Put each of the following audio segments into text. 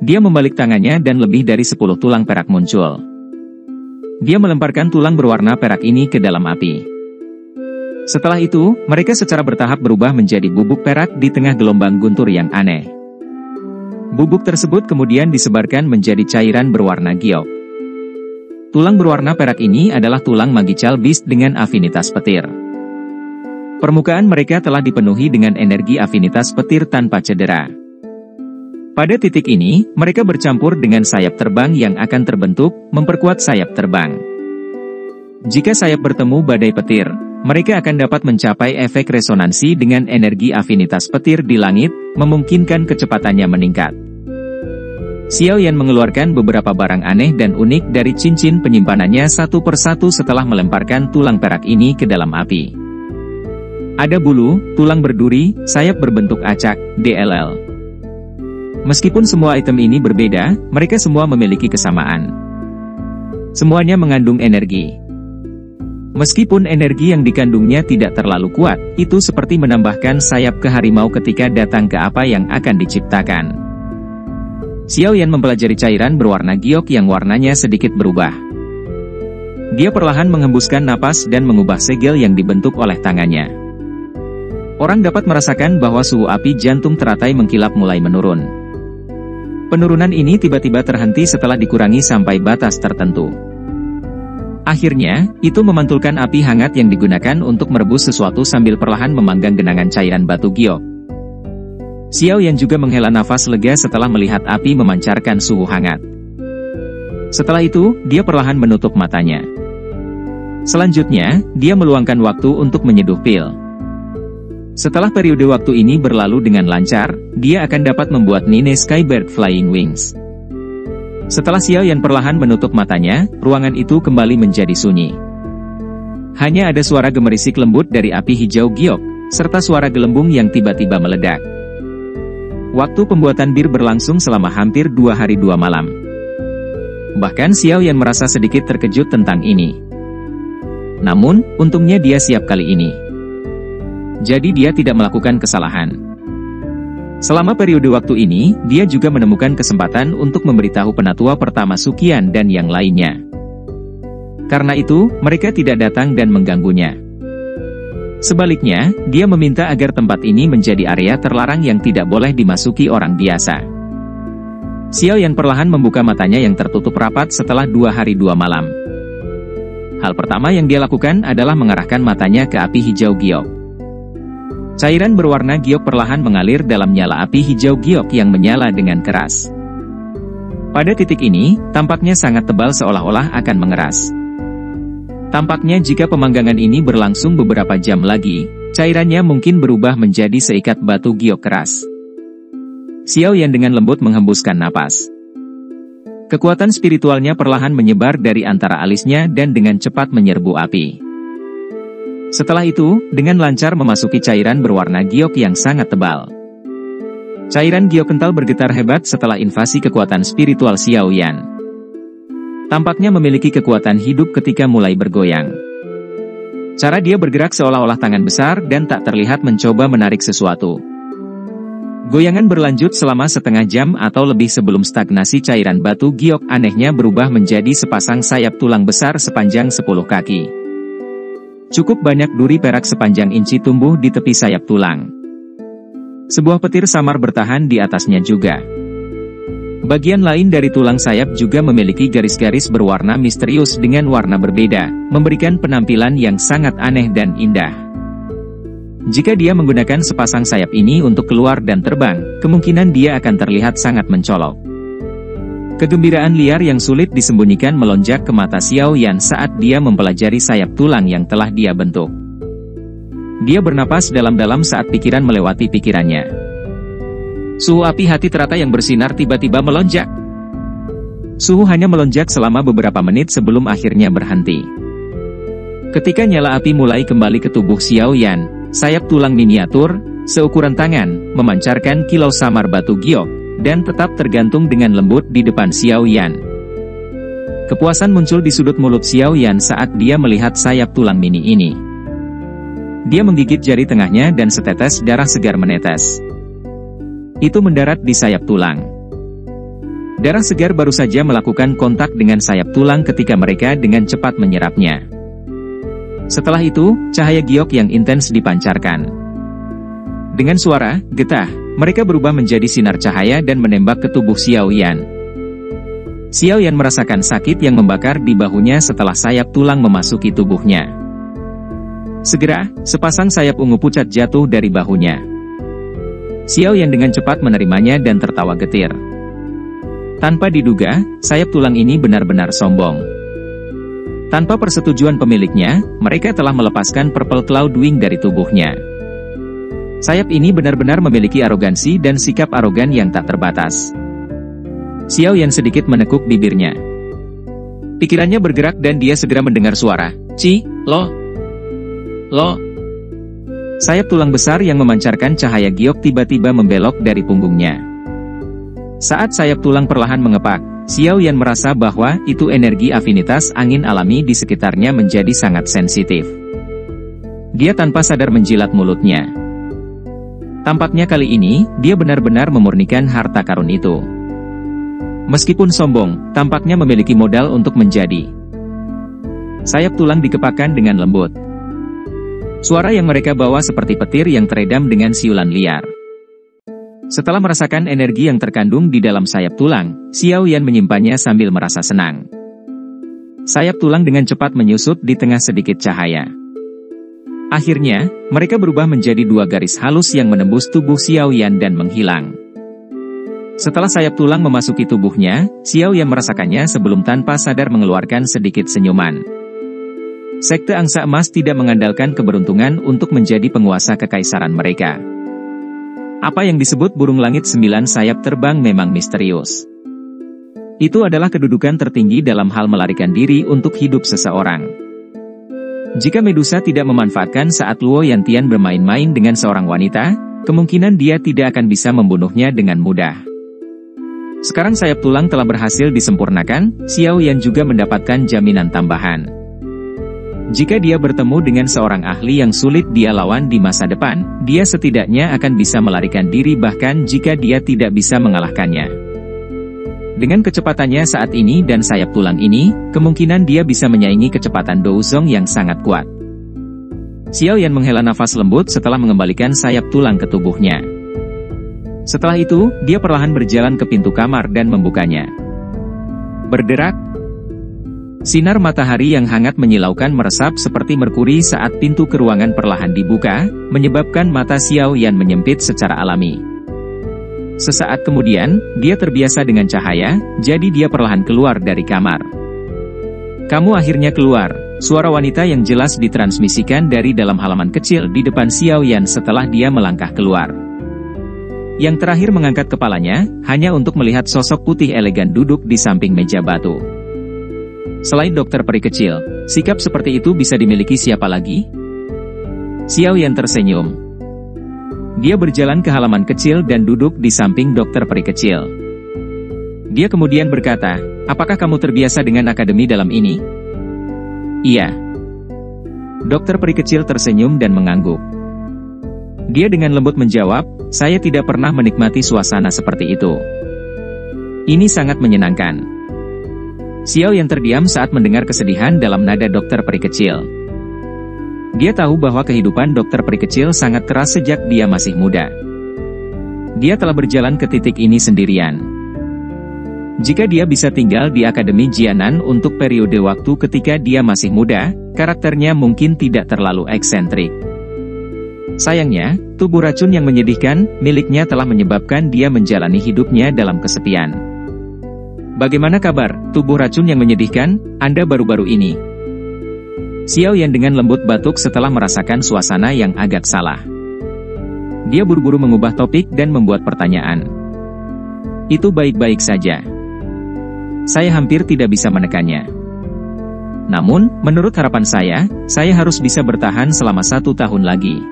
Dia membalik tangannya dan lebih dari 10 tulang perak muncul. Dia melemparkan tulang berwarna perak ini ke dalam api. Setelah itu, mereka secara bertahap berubah menjadi bubuk perak di tengah gelombang guntur yang aneh. Bubuk tersebut kemudian disebarkan menjadi cairan berwarna giok. Tulang berwarna perak ini adalah tulang magical beast dengan afinitas petir. Permukaan mereka telah dipenuhi dengan energi afinitas petir tanpa cedera. Pada titik ini, mereka bercampur dengan sayap terbang yang akan terbentuk, memperkuat sayap terbang. Jika sayap bertemu badai petir, mereka akan dapat mencapai efek resonansi dengan energi afinitas petir di langit, memungkinkan kecepatannya meningkat. Xiao Yan mengeluarkan beberapa barang aneh dan unik dari cincin penyimpanannya satu persatu setelah melemparkan tulang perak ini ke dalam api. Ada bulu, tulang berduri, sayap berbentuk acak, DLL. Meskipun semua item ini berbeda, mereka semua memiliki kesamaan. Semuanya mengandung energi. Meskipun energi yang dikandungnya tidak terlalu kuat, itu seperti menambahkan sayap ke harimau ketika datang ke apa yang akan diciptakan. Xiao Yan mempelajari cairan berwarna giok yang warnanya sedikit berubah. Dia perlahan menghembuskan napas dan mengubah segel yang dibentuk oleh tangannya. Orang dapat merasakan bahwa suhu api jantung teratai mengkilap mulai menurun. Penurunan ini tiba-tiba terhenti setelah dikurangi sampai batas tertentu. Akhirnya, itu memantulkan api hangat yang digunakan untuk merebus sesuatu sambil perlahan memanggang genangan cairan batu giok. Xiao Yan juga menghela nafas lega setelah melihat api memancarkan suhu hangat. Setelah itu, dia perlahan menutup matanya. Selanjutnya, dia meluangkan waktu untuk menyeduh pil. Setelah periode waktu ini berlalu dengan lancar, dia akan dapat membuat Nine Skybird Flying Wings. Setelah Xiao Yan perlahan menutup matanya, ruangan itu kembali menjadi sunyi. Hanya ada suara gemerisik lembut dari api hijau giok, serta suara gelembung yang tiba-tiba meledak. Waktu pembuatan bir berlangsung selama hampir 2 hari 2 malam. Bahkan Xiao Yan merasa sedikit terkejut tentang ini. Namun, untungnya dia siap kali ini. Jadi dia tidak melakukan kesalahan. Selama periode waktu ini, dia juga menemukan kesempatan untuk memberitahu penatua pertama Suqian dan yang lainnya. Karena itu, mereka tidak datang dan mengganggunya. Sebaliknya, dia meminta agar tempat ini menjadi area terlarang yang tidak boleh dimasuki orang biasa. Xiao Yan perlahan membuka matanya yang tertutup rapat setelah 2 hari 2 malam. Hal pertama yang dia lakukan adalah mengarahkan matanya ke api hijau giok. Cairan berwarna giok perlahan mengalir dalam nyala api hijau giok yang menyala dengan keras. Pada titik ini, tampaknya sangat tebal seolah-olah akan mengeras. Tampaknya jika pemanggangan ini berlangsung beberapa jam lagi, cairannya mungkin berubah menjadi seikat batu giok keras. Xiao Yan dengan lembut menghembuskan napas. Kekuatan spiritualnya perlahan menyebar dari antara alisnya dan dengan cepat menyerbu api. Setelah itu, dengan lancar memasuki cairan berwarna giok yang sangat tebal. Cairan giok kental bergetar hebat setelah invasi kekuatan spiritual Xiao Yan. Tampaknya memiliki kekuatan hidup ketika mulai bergoyang. Cara dia bergerak seolah-olah tangan besar dan tak terlihat mencoba menarik sesuatu. Goyangan berlanjut selama setengah jam atau lebih sebelum stagnasi cairan batu giok anehnya berubah menjadi sepasang sayap tulang besar sepanjang 10 kaki. Cukup banyak duri perak sepanjang inci tumbuh di tepi sayap tulang. Sebuah petir samar bertahan di atasnya juga. Bagian lain dari tulang sayap juga memiliki garis-garis berwarna misterius dengan warna berbeda, memberikan penampilan yang sangat aneh dan indah. Jika dia menggunakan sepasang sayap ini untuk keluar dan terbang, kemungkinan dia akan terlihat sangat mencolok. Kegembiraan liar yang sulit disembunyikan melonjak ke mata Xiao Yan saat dia mempelajari sayap tulang yang telah dia bentuk. Dia bernapas dalam-dalam saat pikiran melewati pikirannya. Suhu api hati teratai yang bersinar tiba-tiba melonjak. Suhu hanya melonjak selama beberapa menit sebelum akhirnya berhenti. Ketika nyala api mulai kembali ke tubuh Xiao Yan, sayap tulang miniatur, seukuran tangan, memancarkan kilau samar batu giok, dan tetap tergantung dengan lembut di depan Xiao Yan. Kepuasan muncul di sudut mulut Xiao Yan saat dia melihat sayap tulang mini ini. Dia menggigit jari tengahnya dan setetes darah segar menetes. Itu mendarat di sayap tulang. Darah segar baru saja melakukan kontak dengan sayap tulang ketika mereka dengan cepat menyerapnya. Setelah itu, cahaya giok yang intens dipancarkan. Dengan suara getah, mereka berubah menjadi sinar cahaya dan menembak ke tubuh Xiao Yan. Xiao Yan merasakan sakit yang membakar di bahunya setelah sayap tulang memasuki tubuhnya. Segera, sepasang sayap ungu pucat jatuh dari bahunya. Xiao Yan dengan cepat menerimanya dan tertawa getir. Tanpa diduga, sayap tulang ini benar-benar sombong. Tanpa persetujuan pemiliknya, mereka telah melepaskan Purple Cloud Wing dari tubuhnya. Sayap ini benar-benar memiliki arogansi dan sikap arogan yang tak terbatas. Xiao Yan sedikit menekuk bibirnya. Pikirannya bergerak dan dia segera mendengar suara, "Ci, lo. Sayap tulang besar yang memancarkan cahaya giok tiba-tiba membelok dari punggungnya. Saat sayap tulang perlahan mengepak, Xiao Yan merasa bahwa itu energi afinitas angin alami di sekitarnya menjadi sangat sensitif. Dia tanpa sadar menjilat mulutnya. Tampaknya kali ini, dia benar-benar memurnikan harta karun itu. Meskipun sombong, tampaknya memiliki modal untuk menjadi. Sayap tulang dikepakkan dengan lembut. Suara yang mereka bawa seperti petir yang teredam dengan siulan liar. Setelah merasakan energi yang terkandung di dalam sayap tulang, Xiao Yan menyimpannya sambil merasa senang. Sayap tulang dengan cepat menyusut di tengah sedikit cahaya. Akhirnya, mereka berubah menjadi dua garis halus yang menembus tubuh Xiao Yan dan menghilang. Setelah sayap tulang memasuki tubuhnya, Xiao Yan merasakannya sebelum tanpa sadar mengeluarkan sedikit senyuman. Sekte Angsa Emas tidak mengandalkan keberuntungan untuk menjadi penguasa kekaisaran mereka. Apa yang disebut burung langit 9 sayap terbang memang misterius. Itu adalah kedudukan tertinggi dalam hal melarikan diri untuk hidup seseorang. Jika Medusa tidak memanfaatkan saat Luo Yantian bermain-main dengan seorang wanita, kemungkinan dia tidak akan bisa membunuhnya dengan mudah. Sekarang sayap tulang telah berhasil disempurnakan, Xiao Yan juga mendapatkan jaminan tambahan. Jika dia bertemu dengan seorang ahli yang sulit dia lawan di masa depan, dia setidaknya akan bisa melarikan diri bahkan jika dia tidak bisa mengalahkannya. Dengan kecepatannya saat ini dan sayap tulang ini, kemungkinan dia bisa menyaingi kecepatan Douzong yang sangat kuat. Xiao Yan menghela nafas lembut setelah mengembalikan sayap tulang ke tubuhnya. Setelah itu, dia perlahan berjalan ke pintu kamar dan membukanya. Berderak. Sinar matahari yang hangat menyilaukan meresap seperti merkuri saat pintu ke ruangan perlahan dibuka, menyebabkan mata Xiao Yan menyempit secara alami. Sesaat kemudian, dia terbiasa dengan cahaya, jadi dia perlahan keluar dari kamar. "Kamu akhirnya keluar," suara wanita yang jelas ditransmisikan dari dalam halaman kecil di depan Xiao Yan setelah dia melangkah keluar. Yang terakhir mengangkat kepalanya, hanya untuk melihat sosok putih elegan duduk di samping meja batu. Selain dokter peri kecil, sikap seperti itu bisa dimiliki siapa lagi? Xiao Yan tersenyum. Dia berjalan ke halaman kecil dan duduk di samping dokter peri kecil. Dia kemudian berkata, "Apakah kamu terbiasa dengan akademi dalam ini?" "Iya." Dokter peri kecil tersenyum dan mengangguk. Dia dengan lembut menjawab, "Saya tidak pernah menikmati suasana seperti itu. Ini sangat menyenangkan." Xiao Yan terdiam saat mendengar kesedihan dalam nada dokter peri kecil. Dia tahu bahwa kehidupan dokter peri kecil sangat keras sejak dia masih muda. Dia telah berjalan ke titik ini sendirian. Jika dia bisa tinggal di Akademi Jianan untuk periode waktu ketika dia masih muda, karakternya mungkin tidak terlalu eksentrik. Sayangnya, tubuh racun yang menyedihkan miliknya telah menyebabkan dia menjalani hidupnya dalam kesepian. "Bagaimana kabar, tubuh racun yang menyedihkan, Anda baru-baru ini?" Xiao Yan dengan lembut batuk setelah merasakan suasana yang agak salah. Dia buru-buru mengubah topik dan membuat pertanyaan. "Itu baik-baik saja. Saya hampir tidak bisa menekannya. Namun, menurut harapan saya harus bisa bertahan selama 1 tahun lagi.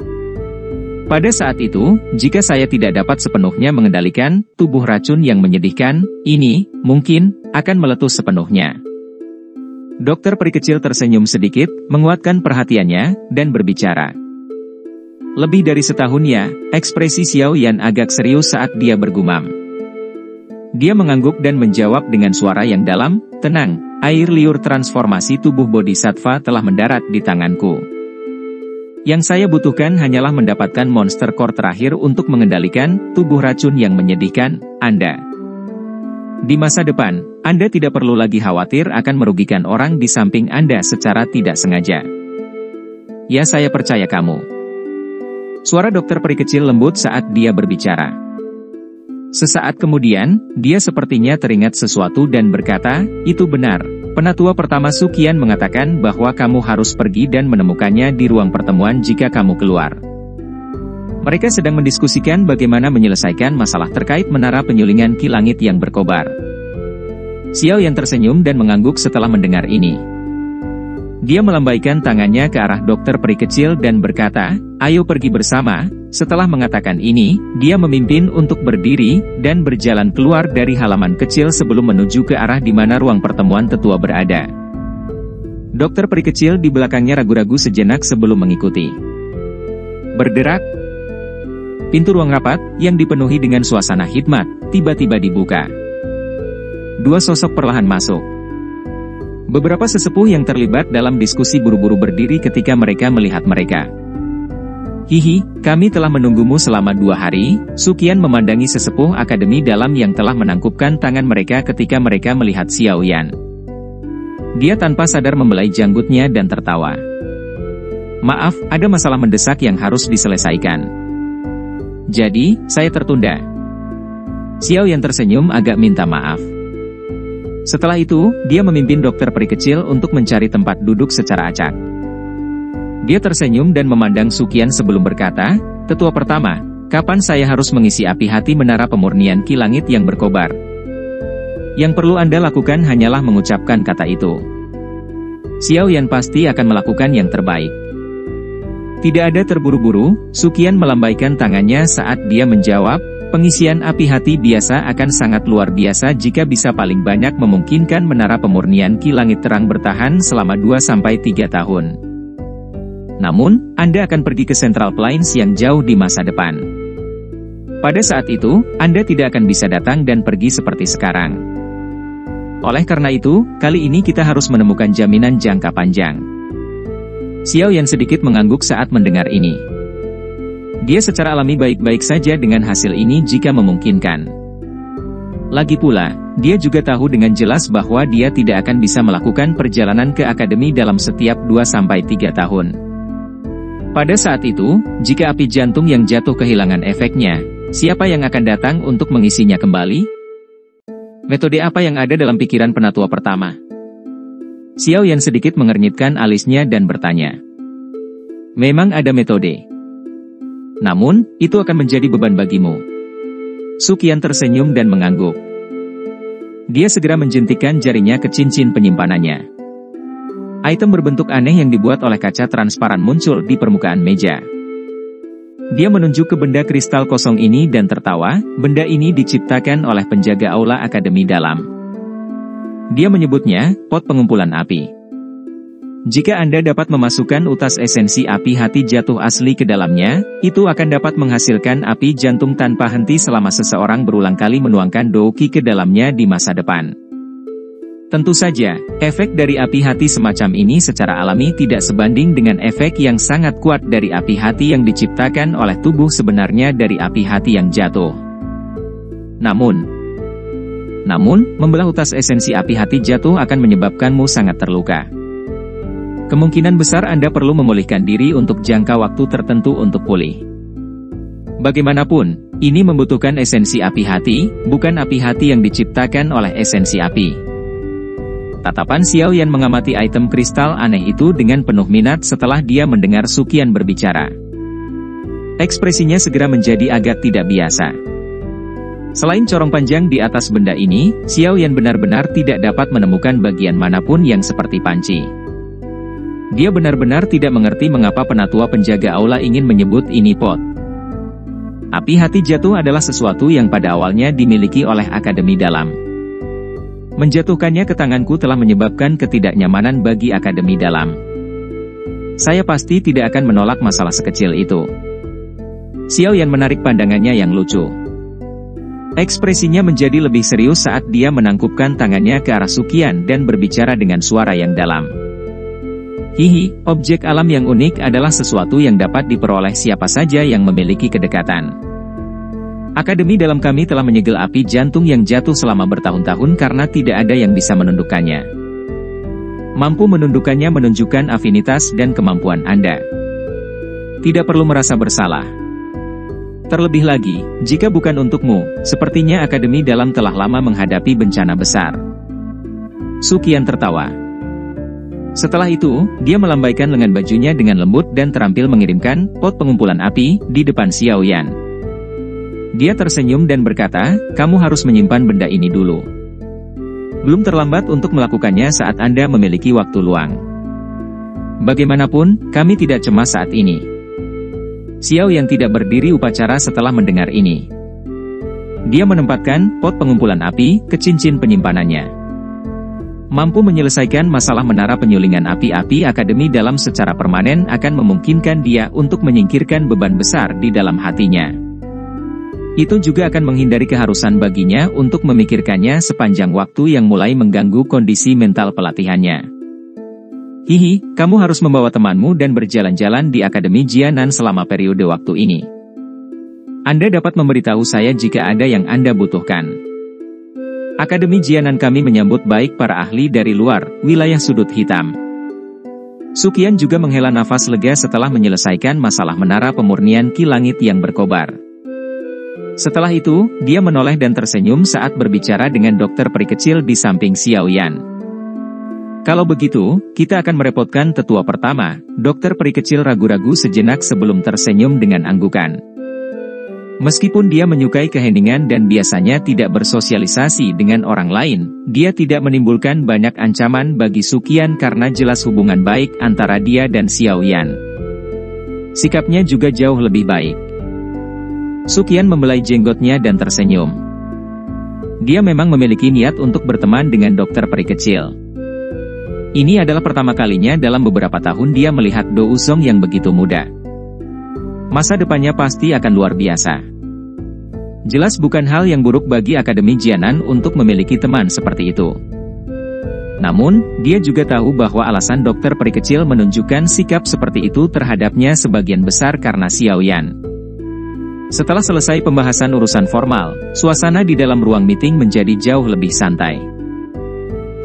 Pada saat itu, jika saya tidak dapat sepenuhnya mengendalikan tubuh racun yang menyedihkan, ini, mungkin, akan meletus sepenuhnya." Dokter peri kecil tersenyum sedikit, menguatkan perhatiannya, dan berbicara. "Lebih dari setahun ya," ekspresi Xiao Yan agak serius saat dia bergumam. Dia mengangguk dan menjawab dengan suara yang dalam, "Tenang, air liur transformasi tubuh Bodhisattva telah mendarat di tanganku. Yang saya butuhkan hanyalah mendapatkan monster core terakhir untuk mengendalikan tubuh racun yang menyedihkan Anda. Di masa depan, Anda tidak perlu lagi khawatir akan merugikan orang di samping Anda secara tidak sengaja. Ya, saya percaya kamu." Suara dokter peri kecil lembut saat dia berbicara. Sesaat kemudian, dia sepertinya teringat sesuatu dan berkata, "Itu benar. Penatua pertama Sukian mengatakan bahwa kamu harus pergi dan menemukannya di ruang pertemuan jika kamu keluar." Mereka sedang mendiskusikan bagaimana menyelesaikan masalah terkait menara penyulingan Ki Langit yang berkobar. Xiao Yan tersenyum dan mengangguk setelah mendengar ini. Dia melambaikan tangannya ke arah dokter peri kecil dan berkata, "Ayo pergi bersama." Setelah mengatakan ini, dia memimpin untuk berdiri dan berjalan keluar dari halaman kecil sebelum menuju ke arah di mana ruang pertemuan tetua berada. Dokter peri kecil di belakangnya ragu-ragu sejenak sebelum mengikuti. Bergerak. Pintu ruang rapat, yang dipenuhi dengan suasana hikmat, tiba-tiba dibuka. Dua sosok perlahan masuk. Beberapa sesepuh yang terlibat dalam diskusi buru-buru berdiri ketika mereka melihat mereka. "Hihi, kami telah menunggumu selama 2 hari," Sukian memandangi sesepuh akademi dalam yang telah menangkupkan tangan mereka ketika mereka melihat Xiao Yan. Dia tanpa sadar membelai janggutnya dan tertawa. "Maaf, ada masalah mendesak yang harus diselesaikan. Jadi, saya tertunda." Xiao Yan tersenyum agak minta maaf. Setelah itu, dia memimpin dokter peri kecil untuk mencari tempat duduk secara acak. Dia tersenyum dan memandang Sukian sebelum berkata, "Tetua pertama, kapan saya harus mengisi api hati menara pemurnian Ki Langit yang berkobar?" "Yang perlu Anda lakukan hanyalah mengucapkan kata itu. Xiao Yan pasti akan melakukan yang terbaik." Tidak ada terburu-buru, Sukian melambaikan tangannya saat dia menjawab, "Pengisian api hati biasa akan sangat luar biasa jika bisa paling banyak memungkinkan menara pemurnian Ki Langit terang bertahan selama 2-3 tahun. Namun, Anda akan pergi ke Central Plains yang jauh di masa depan. Pada saat itu, Anda tidak akan bisa datang dan pergi seperti sekarang. Oleh karena itu, kali ini kita harus menemukan jaminan jangka panjang." Xiao Yan sedikit mengangguk saat mendengar ini. Dia secara alami baik-baik saja dengan hasil ini jika memungkinkan. Lagi pula, dia juga tahu dengan jelas bahwa dia tidak akan bisa melakukan perjalanan ke akademi dalam setiap 2-3 tahun. Pada saat itu, jika api jantung yang jatuh kehilangan efeknya, siapa yang akan datang untuk mengisinya kembali? Metode apa yang ada dalam pikiran penatua pertama? Xiao Yan sedikit mengernyitkan alisnya dan bertanya. "Memang ada metode. Namun, itu akan menjadi beban bagimu." Sukian tersenyum dan mengangguk. Dia segera menjentikkan jarinya ke cincin penyimpanannya. Item berbentuk aneh yang dibuat oleh kaca transparan muncul di permukaan meja. Dia menunjuk ke benda kristal kosong ini dan tertawa. Benda ini diciptakan oleh penjaga aula akademi dalam. Dia menyebutnya, pot pengumpulan api. Jika Anda dapat memasukkan utas esensi api hati jatuh asli ke dalamnya, itu akan dapat menghasilkan api jantung tanpa henti selama seseorang berulang kali menuangkan douki ke dalamnya di masa depan. Tentu saja, efek dari api hati semacam ini secara alami tidak sebanding dengan efek yang sangat kuat dari api hati yang diciptakan oleh tubuh sebenarnya dari api hati yang jatuh. Namun, membelah utas esensi api hati jatuh akan menyebabkanmu sangat terluka. Kemungkinan besar Anda perlu memulihkan diri untuk jangka waktu tertentu untuk pulih. Bagaimanapun, ini membutuhkan esensi api hati, bukan api hati yang diciptakan oleh esensi api. Tatapan Xiao Yan mengamati item kristal aneh itu dengan penuh minat setelah dia mendengar Sukian berbicara. Ekspresinya segera menjadi agak tidak biasa. Selain corong panjang di atas benda ini, Xiao Yan benar-benar tidak dapat menemukan bagian manapun yang seperti panci. Dia benar-benar tidak mengerti mengapa penatua penjaga aula ingin menyebut ini pot. Api hati jatuh adalah sesuatu yang pada awalnya dimiliki oleh Akademi Dalam. Menjatuhkannya ke tanganku telah menyebabkan ketidaknyamanan bagi Akademi Dalam. Saya pasti tidak akan menolak masalah sekecil itu. Xiao Yan menarik pandangannya yang lucu. Ekspresinya menjadi lebih serius saat dia menangkupkan tangannya ke arah Sukian dan berbicara dengan suara yang dalam. Hihi, objek alam yang unik adalah sesuatu yang dapat diperoleh siapa saja yang memiliki kedekatan. Akademi dalam kami telah menyegel api jantung yang jatuh selama bertahun-tahun karena tidak ada yang bisa menundukkannya. Mampu menundukkannya menunjukkan afinitas dan kemampuan Anda. Tidak perlu merasa bersalah. Terlebih lagi, jika bukan untukmu, sepertinya Akademi Dalam telah lama menghadapi bencana besar. Sukian tertawa. Setelah itu, dia melambaikan lengan bajunya dengan lembut dan terampil mengirimkan pot pengumpulan api di depan Xiao Yan. Dia tersenyum dan berkata, kamu harus menyimpan benda ini dulu. Belum terlambat untuk melakukannya saat Anda memiliki waktu luang. Bagaimanapun, kami tidak cemas saat ini. Xiao Yan tidak berdiri upacara setelah mendengar ini. Dia menempatkan pot pengumpulan api ke cincin penyimpanannya. Mampu menyelesaikan masalah menara penyulingan api-api Akademi Dalam secara permanen akan memungkinkan dia untuk menyingkirkan beban besar di dalam hatinya. Itu juga akan menghindari keharusan baginya untuk memikirkannya sepanjang waktu yang mulai mengganggu kondisi mental pelatihannya. Hihi, kamu harus membawa temanmu dan berjalan-jalan di Akademi Jianan selama periode waktu ini. Anda dapat memberitahu saya jika ada yang Anda butuhkan. Akademi Jianan kami menyambut baik para ahli dari luar wilayah sudut hitam. Sukian juga menghela nafas lega setelah menyelesaikan masalah menara pemurnian ki langit yang berkobar. Setelah itu, dia menoleh dan tersenyum saat berbicara dengan dokter peri kecil di samping Xiao Yan. Kalau begitu, kita akan merepotkan tetua pertama. Dokter peri kecil ragu-ragu sejenak sebelum tersenyum dengan anggukan. Meskipun dia menyukai keheningan dan biasanya tidak bersosialisasi dengan orang lain, dia tidak menimbulkan banyak ancaman bagi Sukian karena jelas hubungan baik antara dia dan Xiao Yan. Sikapnya juga jauh lebih baik. Sukian membelai jenggotnya dan tersenyum. Dia memang memiliki niat untuk berteman dengan dokter peri kecil. Ini adalah pertama kalinya dalam beberapa tahun dia melihat Do Usong yang begitu muda. Masa depannya pasti akan luar biasa. Jelas bukan hal yang buruk bagi Akademi Jianan untuk memiliki teman seperti itu. Namun, dia juga tahu bahwa alasan dokter peri kecil menunjukkan sikap seperti itu terhadapnya sebagian besar karena Xiao Yan. Setelah selesai pembahasan urusan formal, suasana di dalam ruang meeting menjadi jauh lebih santai.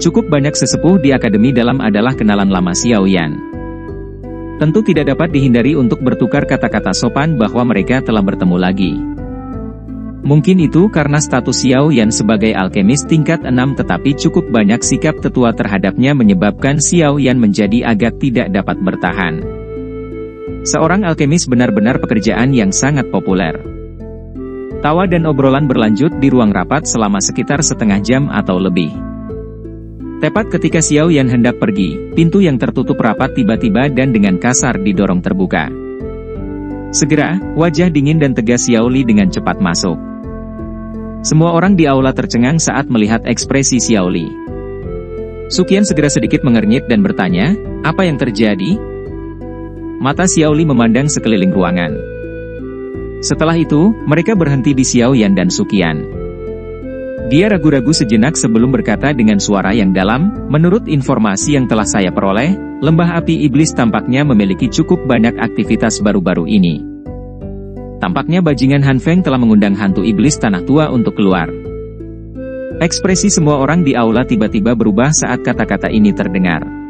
Cukup banyak sesepuh di Akademi Dalam adalah kenalan lama Xiao Yan. Tentu tidak dapat dihindari untuk bertukar kata-kata sopan bahwa mereka telah bertemu lagi. Mungkin itu karena status Xiao Yan sebagai alkemis tingkat 6 tetapi cukup banyak sikap tetua terhadapnya menyebabkan Xiao Yan menjadi agak tidak dapat bertahan. Seorang alkemis benar-benar pekerjaan yang sangat populer. Tawa dan obrolan berlanjut di ruang rapat selama sekitar setengah jam atau lebih. Tepat ketika Xiao Yan hendak pergi, pintu yang tertutup rapat tiba-tiba dan dengan kasar didorong terbuka. Segera, wajah dingin dan tegas Xiao Li dengan cepat masuk. Semua orang di aula tercengang saat melihat ekspresi Xiao Li. Sukian segera sedikit mengernyit dan bertanya, apa yang terjadi? Mata Xiao Li memandang sekeliling ruangan. Setelah itu, mereka berhenti di Xiao Yan dan Sukian. Dia ragu-ragu sejenak sebelum berkata dengan suara yang dalam, menurut informasi yang telah saya peroleh, lembah api iblis tampaknya memiliki cukup banyak aktivitas baru-baru ini. Tampaknya bajingan Han Feng telah mengundang hantu iblis tanah tua untuk keluar. Ekspresi semua orang di aula tiba-tiba berubah saat kata-kata ini terdengar.